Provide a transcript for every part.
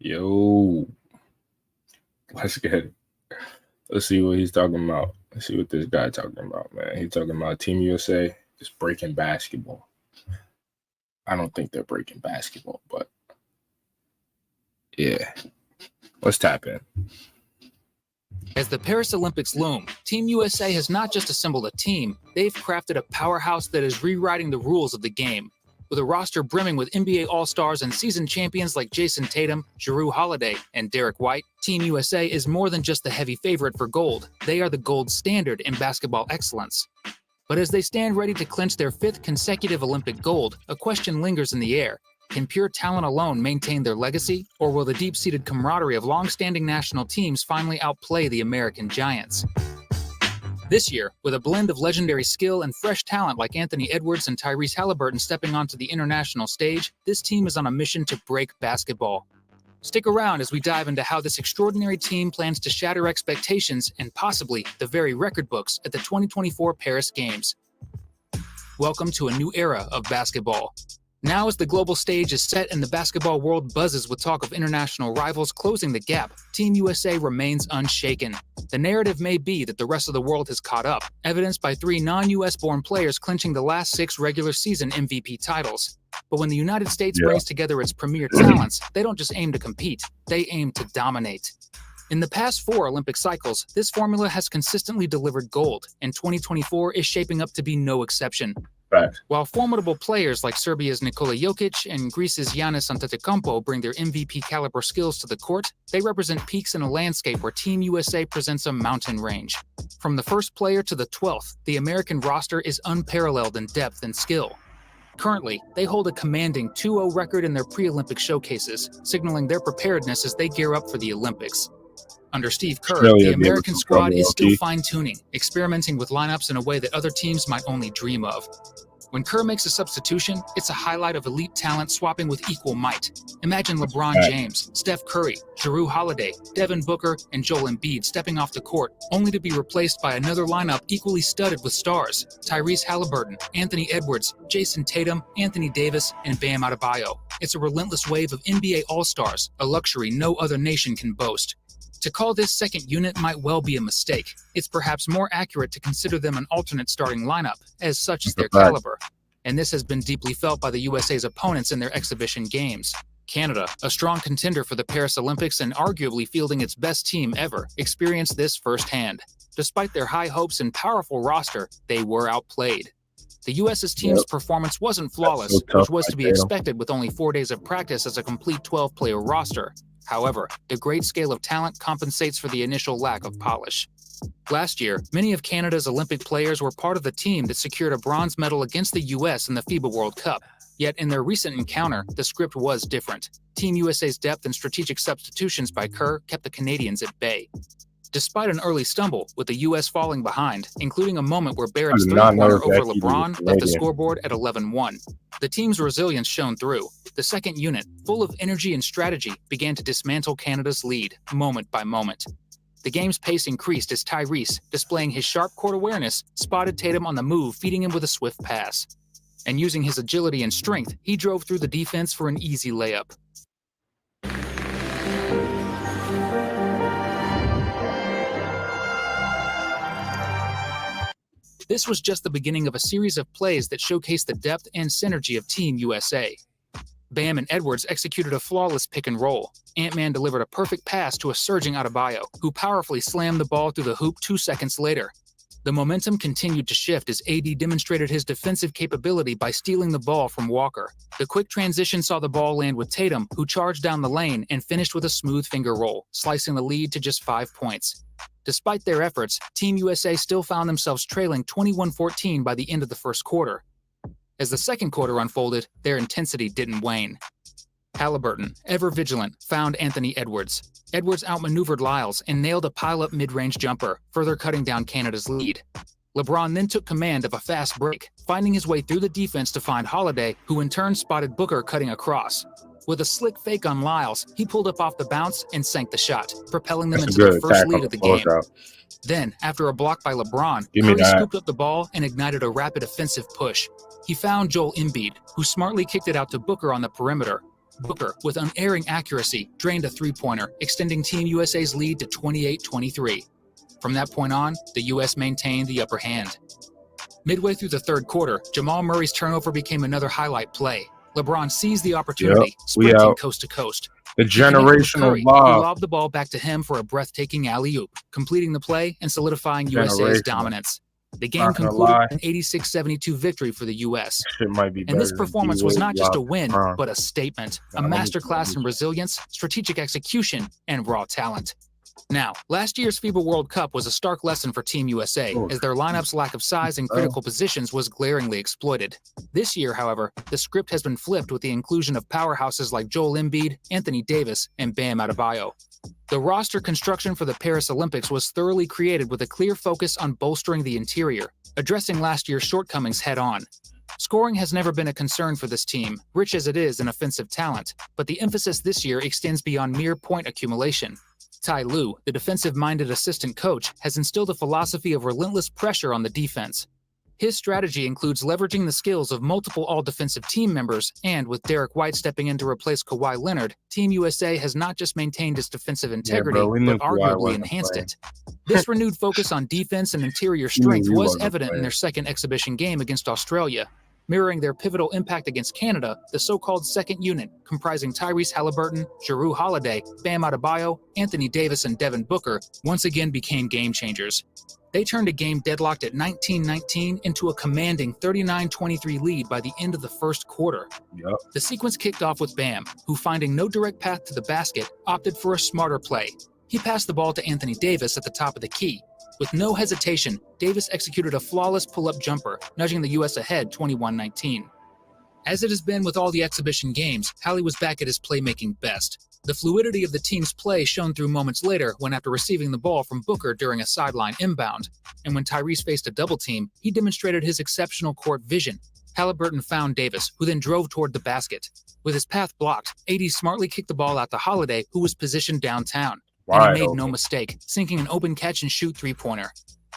Yo, let's get it. Let's see what he's talking about. Let's see what this guy talking about, man. He's talking about Team USA is breaking basketball. I don't think they're breaking basketball, but yeah. Let's tap in. As the Paris Olympics loom, Team USA has not just assembled a team, they've crafted a powerhouse that is rewriting the rules of the game. With a roster brimming with NBA All-Stars and seasoned champions like Jason Tatum, Jrue Holiday, and Derek White, Team USA is more than just the heavy favorite for gold. They are the gold standard in basketball excellence. But as they stand ready to clinch their 5th consecutive Olympic gold, a question lingers in the air. Can pure talent alone maintain their legacy, or will the deep-seated camaraderie of long-standing national teams finally outplay the American giants? This year, with a blend of legendary skill and fresh talent like Anthony Edwards and Tyrese Haliburton stepping onto the international stage, this team is on a mission to break basketball. Stick around as we dive into how this extraordinary team plans to shatter expectations and possibly the very record books at the 2024 Paris Games. Welcome to a new era of basketball. Now as the global stage is set and the basketball world buzzes with talk of international rivals closing the gap, Team USA remains unshaken. The narrative may be that the rest of the world has caught up, evidenced by 3 non-US born players clinching the last 6 regular season MVP titles. But when the United States brings together its premier talents, they don't just aim to compete, they aim to dominate. In the past 4 Olympic cycles, this formula has consistently delivered gold, and 2024 is shaping up to be no exception. While formidable players like Serbia's Nikola Jokic and Greece's Giannis Antetokounmpo bring their MVP-caliber skills to the court, they represent peaks in a landscape where Team USA presents a mountain range. From the first player to the 12th, the American roster is unparalleled in depth and skill. Currently, they hold a commanding 2-0 record in their pre-Olympic showcases, signaling their preparedness as they gear up for the Olympics. Under Steve Kerr, the American squad is still fine-tuning, experimenting with lineups in a way that other teams might only dream of. When Kerr makes a substitution, it's a highlight of elite talent swapping with equal might. Imagine LeBron James, Steph Curry, Jrue Holiday, Devin Booker, and Joel Embiid stepping off the court, only to be replaced by another lineup equally studded with stars: Tyrese Haliburton, Anthony Edwards, Jason Tatum, Anthony Davis, and Bam Adebayo. It's a relentless wave of NBA All-Stars, a luxury no other nation can boast. To call this second unit might well be a mistake. It's perhaps more accurate to consider them an alternate starting lineup, as such is their caliber. And this has been deeply felt by the USA's opponents in their exhibition games. Canada, a strong contender for the Paris Olympics and arguably fielding its best team ever, experienced this firsthand. Despite their high hopes and powerful roster, they were outplayed. The US's team's performance wasn't flawless, which was to be expected with only 4 days of practice as a complete 12-player roster. However, the great scale of talent compensates for the initial lack of polish. Last year, many of Canada's Olympic players were part of the team that secured a bronze medal against the U.S. in the FIBA World Cup. Yet in their recent encounter, the script was different. Team USA's depth and strategic substitutions by Kerr kept the Canadians at bay. Despite an early stumble, with the U.S. falling behind, including a moment where Barrett's three-pointer over LeBron left the scoreboard at 11-1, the team's resilience shone through. The second unit, full of energy and strategy, began to dismantle Canada's lead, moment by moment. The game's pace increased as Tyrese, displaying his sharp court awareness, spotted Tatum on the move, feeding him with a swift pass. And using his agility and strength, he drove through the defense for an easy layup. This was just the beginning of a series of plays that showcased the depth and synergy of Team USA. Bam and Edwards executed a flawless pick and roll. Ant-Man delivered a perfect pass to a surging Adebayo, who powerfully slammed the ball through the hoop 2 seconds later. The momentum continued to shift as AD demonstrated his defensive capability by stealing the ball from Walker. The quick transition saw the ball land with Tatum, who charged down the lane and finished with a smooth finger roll, slicing the lead to just 5 points. Despite their efforts, Team USA still found themselves trailing 21-14 by the end of the first quarter. As the second quarter unfolded, their intensity didn't wane. Haliburton, ever vigilant, found Anthony Edwards. Edwards outmaneuvered Lyles and nailed a pile-up mid-range jumper, further cutting down Canada's lead. LeBron then took command of a fast break, finding his way through the defense to find Holiday, who in turn spotted Booker cutting across. With a slick fake on Lyles, he pulled up off the bounce and sank the shot, propelling them into their first lead of the game. Then, after a block by LeBron, Curry scooped up the ball and ignited a rapid offensive push. He found Joel Embiid, who smartly kicked it out to Booker on the perimeter. Booker, with unerring accuracy, drained a three-pointer, extending Team USA's lead to 28-23. From that point on, the U.S. maintained the upper hand. Midway through the third quarter, Jamal Murray's turnover became another highlight play. LeBron seized the opportunity, sprinting coast to coast. The generational Curry, lob. who lobbed the ball back to him for a breathtaking alley-oop, completing the play and solidifying USA's dominance. The game concluded an 86-72 victory for the U.S. And this performance was not just a win, but a statement, a masterclass in resilience, strategic execution, and raw talent. Now, last year's FIBA World Cup was a stark lesson for Team USA, as their lineup's lack of size in critical positions was glaringly exploited. This year, however, the script has been flipped with the inclusion of powerhouses like Joel Embiid, Anthony Davis, and Bam Adebayo. The roster construction for the Paris Olympics was thoroughly created with a clear focus on bolstering the interior, addressing last year's shortcomings head-on. Scoring has never been a concern for this team, rich as it is in offensive talent, but the emphasis this year extends beyond mere point accumulation. Ty Lue, the defensive-minded assistant coach, has instilled a philosophy of relentless pressure on the defense. His strategy includes leveraging the skills of multiple all-defensive team members, and with Derek White stepping in to replace Kawhi Leonard, Team USA has not just maintained its defensive integrity, but arguably enhanced it. This renewed focus on defense and interior strength was evident in their second exhibition game against Australia. Mirroring their pivotal impact against Canada, the so-called second unit, comprising Tyrese Haliburton, Jrue Holiday, Bam Adebayo, Anthony Davis, and Devin Booker, once again became game changers. They turned a game deadlocked at 19-19 into a commanding 39-23 lead by the end of the first quarter. The sequence kicked off with Bam, who, finding no direct path to the basket, opted for a smarter play. He passed the ball to Anthony Davis at the top of the key. With no hesitation, Davis executed a flawless pull-up jumper, nudging the U.S. ahead 21-19. As it has been with all the exhibition games, Hallie was back at his playmaking best. The fluidity of the team's play shone through moments later when, after receiving the ball from Booker during a sideline inbound, and when Tyrese faced a double team, he demonstrated his exceptional court vision. Haliburton found Davis, who then drove toward the basket. With his path blocked, AD smartly kicked the ball out to Holiday, who was positioned downtown. And he made no mistake, sinking an open catch-and-shoot three-pointer.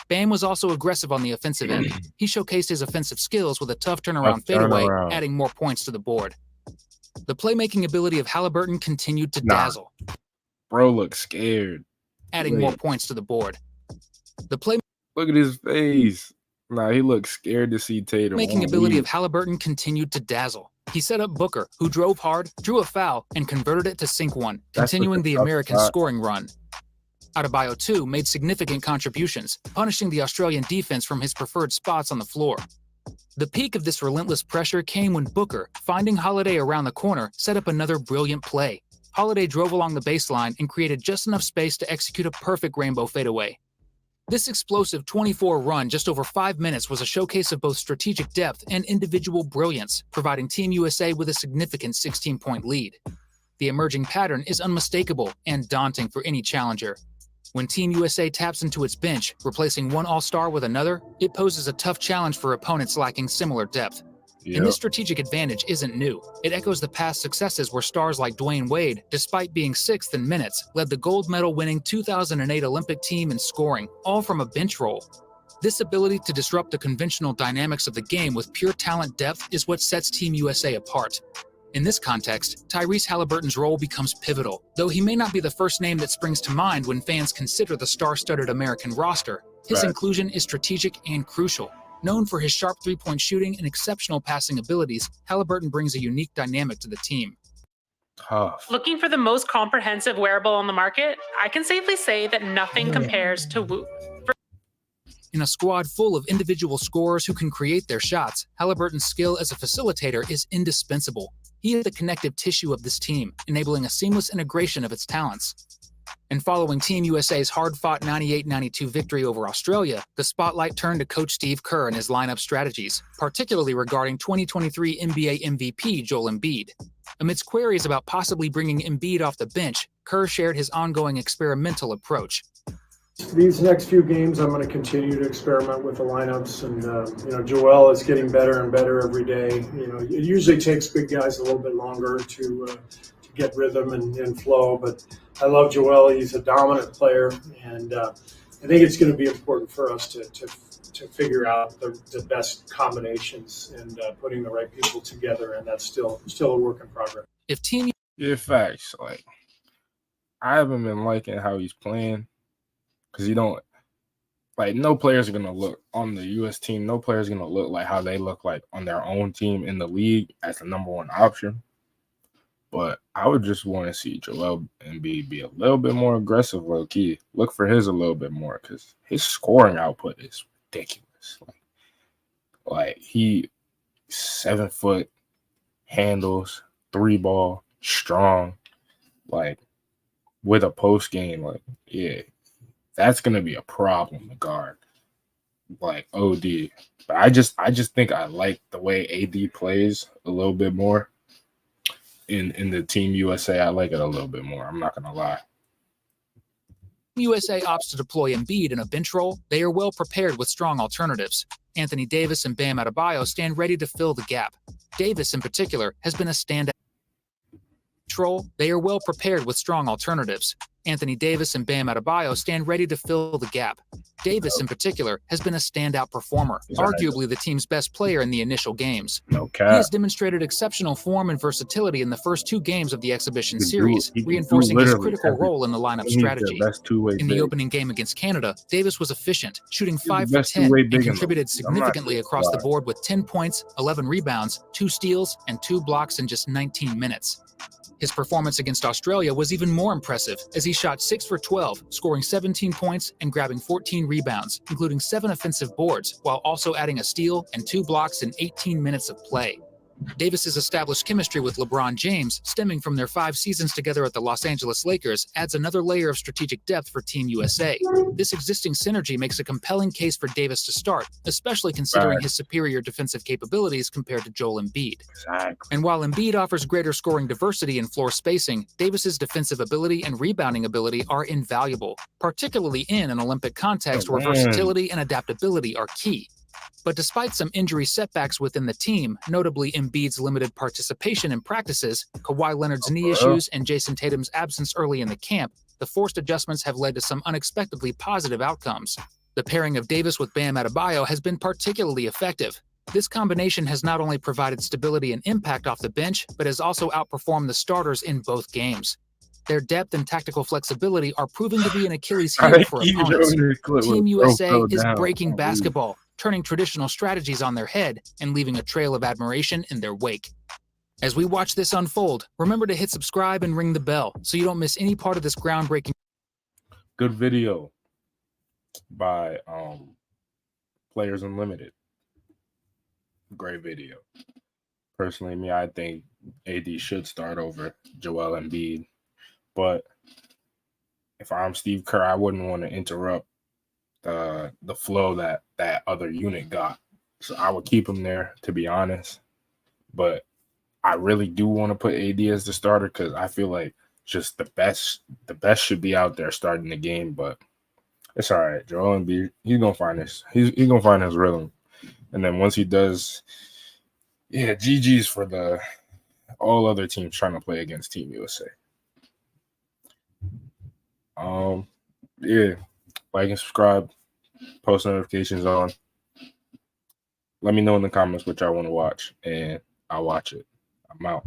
Bam was also aggressive on the offensive end. He showcased his offensive skills with a tough turnaround fadeaway, adding more points to the board. The playmaking ability of Haliburton continued to dazzle. Bro looked scared. Adding more points to the board. Look at his face. He looked scared to see Tatum. Making ability of Haliburton continued to dazzle. He set up Booker, who drove hard, drew a foul, and converted it to sink one, continuing the American scoring run. Adebayo, too, made significant contributions, punishing the Australian defense from his preferred spots on the floor. The peak of this relentless pressure came when Booker, finding Holiday around the corner, set up another brilliant play. Holiday drove along the baseline and created just enough space to execute a perfect rainbow fadeaway. This explosive 24 run just over 5 minutes was a showcase of both strategic depth and individual brilliance, providing Team USA with a significant 16-point lead. The emerging pattern is unmistakable and daunting for any challenger. When Team USA taps into its bench, replacing one all-star with another, it poses a tough challenge for opponents lacking similar depth. And this strategic advantage isn't new. It echoes the past successes where stars like Dwayne Wade, despite being 6th in minutes, led the gold medal-winning 2008 Olympic team in scoring, all from a bench role. This ability to disrupt the conventional dynamics of the game with pure talent depth is what sets Team USA apart. In this context, Tyrese Haliburton's role becomes pivotal. Though he may not be the first name that springs to mind when fans consider the star-studded American roster, his inclusion is strategic and crucial. Known for his sharp three-point shooting and exceptional passing abilities, Haliburton brings a unique dynamic to the team. Tough. Looking for the most comprehensive wearable on the market, I can safely say that nothing compares to Whoop. In a squad full of individual scorers who can create their shots, Haliburton's skill as a facilitator is indispensable. He is the connective tissue of this team, enabling a seamless integration of its talents. And following Team USA's hard-fought 98-92 victory over Australia, the spotlight turned to Coach Steve Kerr and his lineup strategies, particularly regarding 2023 NBA MVP Joel Embiid. Amidst queries about possibly bringing Embiid off the bench, Kerr shared his ongoing experimental approach. These next few games, I'm going to continue to experiment with the lineups, and Joel is getting better and better every day. It usually takes big guys a little bit longer to get rhythm and flow, but I love Joel. He's a dominant player, and I think it's going to be important for us to figure out the best combinations and putting the right people together, and that's still a work in progress. If Team facts. Like, I haven't been liking how he's playing because you don't like no players are gonna look on the U.S. team. No players are gonna look like how they look like on their own team in the league as the number one option. But I would just want to see Joel Embiid be a little bit more aggressive, low key. Look for his a little bit more because his scoring output is ridiculous. Like he 7 foot, handles, 3-ball, strong, like with a post game. Like, yeah, that's gonna be a problem to guard. Like OD. But I just think I like the way AD plays a little bit more. In the Team USA, I like it a little bit more. I'm not gonna lie. USA opts to deploy Embiid in a bench role, they are well prepared with strong alternatives. Anthony Davis and Bam Adebayo stand ready to fill the gap. Davis, in particular, has been a standout role. They are well prepared with strong alternatives. Anthony Davis and Bam Adebayo stand ready to fill the gap. Davis, in particular, has been a standout performer, arguably the team's best player in the initial games. No cap. He has demonstrated exceptional form and versatility in the first 2 games of the exhibition series, reinforcing his critical role in the lineup strategy. In the opening game against Canada, Davis was efficient, shooting 5 for 10 and contributed significantly across the board with 10 points, 11 rebounds, 2 steals, and 2 blocks in just 19 minutes. His performance against Australia was even more impressive as he shot 6 for 12, scoring 17 points and grabbing 14 rebounds, including 7 offensive boards, while also adding a steal and 2 blocks in 18 minutes of play. Davis's established chemistry with LeBron James, stemming from their 5 seasons together at the Los Angeles Lakers, adds another layer of strategic depth for Team USA. This existing synergy makes a compelling case for Davis to start, especially considering his superior defensive capabilities compared to Joel Embiid. And while Embiid offers greater scoring diversity and floor spacing, Davis's defensive ability and rebounding ability are invaluable, particularly in an Olympic context where versatility and adaptability are key. But despite some injury setbacks within the team, notably Embiid's limited participation in practices, Kawhi Leonard's knee issues, and Jason Tatum's absence early in the camp, the forced adjustments have led to some unexpectedly positive outcomes. The pairing of Davis with Bam Adebayo has been particularly effective. This combination has not only provided stability and impact off the bench, but has also outperformed the starters in both games. Their depth and tactical flexibility are proving to be an Achilles heel for opponents. Team USA is breaking basketball, turning traditional strategies on their head and leaving a trail of admiration in their wake. As we watch this unfold, remember to hit subscribe and ring the bell so you don't miss any part of this groundbreaking. Good video by Players Unlimited. Great video. Personally, I think AD should start over Joel Embiid. But if I'm Steve Kerr, I wouldn't want to interrupt the flow that other unit got. So I would keep him there, to be honest. But I really do want to put AD as the starter because I feel like just the best should be out there starting the game. But it's all right. Joel Embiid, he's gonna find this. He's gonna find his rhythm. And then once he does, yeah, GG's for the all other teams trying to play against Team USA. Yeah, like and subscribe, post notifications on. Let me know in the comments what y'all want to watch, and I'll watch it. I'm out.